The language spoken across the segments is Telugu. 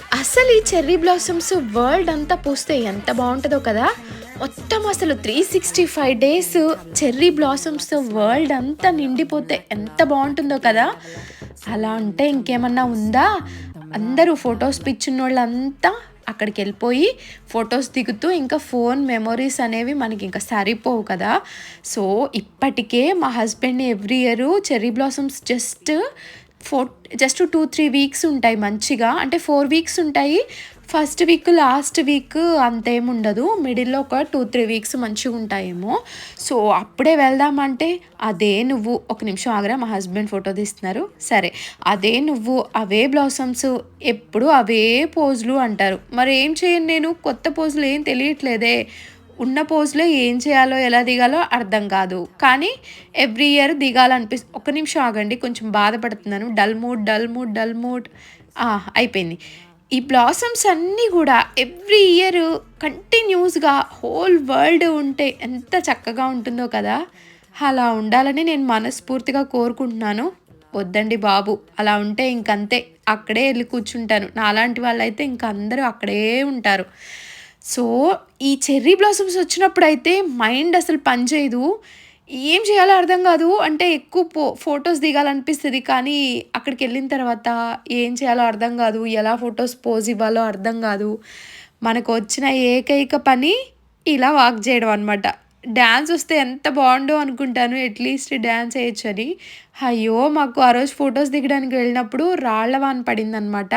అసలు ఈ చెర్రీ బ్లాసమ్స్ వరల్డ్ అంతా పూస్తే ఎంత బాగుంటుందో కదా. మొత్తం అసలు 365 డేస్ చెర్రీ బ్లాసమ్స్ వరల్డ్ అంతా నిండిపోతే ఎంత బాగుంటుందో కదా. అలా అంటే ఇంకేమన్నా ఉందా? అందరూ ఫొటోస్ పిచ్చున్నోళ్ళంతా అక్కడికి వెళ్ళిపోయి ఫొటోస్ దిగుతూ ఇంకా ఫోన్ మెమొరీస్ అనేవి మనకి ఇంకా సరిపోవు కదా. సో ఇప్పటికే మా హస్బెండ్ని every year cherry blossoms just 2-3 weeks ఉంటాయి మంచిగా. అంటే 4 వీక్స్ ఉంటాయి. ఫస్ట్ వీక్ లాస్ట్ వీక్ అంతేముండదు. మిడిల్లో ఒక 2-3 వీక్స్ మంచిగా ఉంటాయేమో. సో అప్పుడే వెళ్దామంటే అదే నువ్వు ఒక నిమిషం ఆగరా, మా హస్బెండ్ ఫోటో తీస్తున్నారు. సరే, అదే నువ్వు అవే బ్లాసమ్స్ ఎప్పుడు అవే పోజులు అంటారు. మరి ఏం చేయను నేను? కొత్త పోజులు ఏం తెలియట్లేదే. ఉన్న పోజ్‌లో ఏం చేయాలో, ఎలా దిగాలో అర్థం కాదు. కానీ ఎవ్రీ ఇయర్ ఒక్క నిమిషం ఆగండి, కొంచెం బాధపడుతున్నాను. Dull mood, dull mood, dull mood. అయిపోయింది. ఈ బ్లాసమ్స్ అన్నీ గూడా ఎవ్రీ ఇయర్ కంటిన్యూస్‌గా హోల్ వరల్డ్ ఉంటే ఎంత చక్కగా ఉంటుందో కదా. అలా ఉండాలని నేను మనస్ఫూర్తిగా కోరుకుంటున్నాను. వద్దండి బాబు, అలా ఉంటే ఇంకంతే. అక్కడే ఎళ్లి కూర్చుంటాను. నాలాంటి వాళ్ళైతే ఇంక అందరూ అక్కడే ఉంటారు. సో ఈ చెర్రీ బ్లాసమ్స్ వచ్చినప్పుడైతే మైండ్ అసలు పని చేయదు. ఏం చేయాలో అర్థం కాదు. అంటే ఎక్కువ ఫోటోస్ దిగాలనిపిస్తది. కానీ అక్కడికెళ్ళిన తర్వాత ఏం చేయాలో అర్థం కాదు. ఎలా ఫోటోస్ పోజ్ ఇవ్వాలో అర్థం కాదు. మనకు వచ్చిన ఏకైక పని ఇలా వాక్ చేయడం అనమాట. డాన్స్ వస్తే ఎంత బాగుండో అనుకుంటాను. అట్లీస్ట్ డాన్స్ వేయొచ్చని. అయ్యో! మాకు ఆ రోజు ఫోటోస్ దిగడానికి వెళ్ళినప్పుడు రాళ్ళ వాన పడిందనమాట.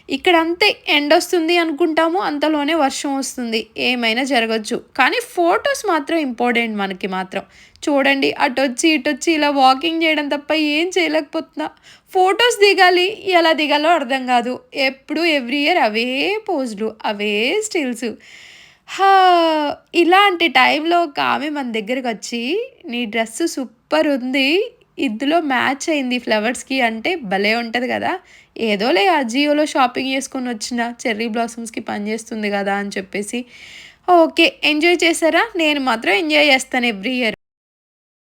ఇక్కడ అంతే, ఎండొస్తుంది అనుకుంటాము, అంతలోనే వర్షం వస్తుంది. ఏమైనా జరగొచ్చు. కానీ ఫోటోస్ మాత్రం ఇంపార్టెంట్ మనకి మాత్రం. చూడండి, అటొచ్చి ఇటొచ్చి ఇలా వాకింగ్ చేయడం తప్ప ఏం చేయలేకపోతున్నా. ఫోటోస్ దిగాలి, ఎలా దిగాలో అర్థం కాదు. ఎప్పుడు ఎవ్రీ ఇయర్ అవే పోజులు, అవే స్టిల్స్. హా! ఇలాంటి టైంలో ఒక ఆమె మన దగ్గరకొచ్చి, "నీ డ్రెస్సు సూపరుంది. ఇందులో మ్యాచ్ అయింది ఫ్లవర్స్‌కి" అంటే భలే ఉంటది గదా. ఏదోలే అజియోలో షాపింగ్ చేసుకొనొచ్చిన చెర్రీ బ్లాసమ్స్‌కి పనిచేస్తుంది గదా అని చెప్పేసి. ఓకే. ఎంజాయ్ చేశారా? నేను మాత్రం ఎంజాయ్ చేస్తాను ఎవ్రీ ఇయర్.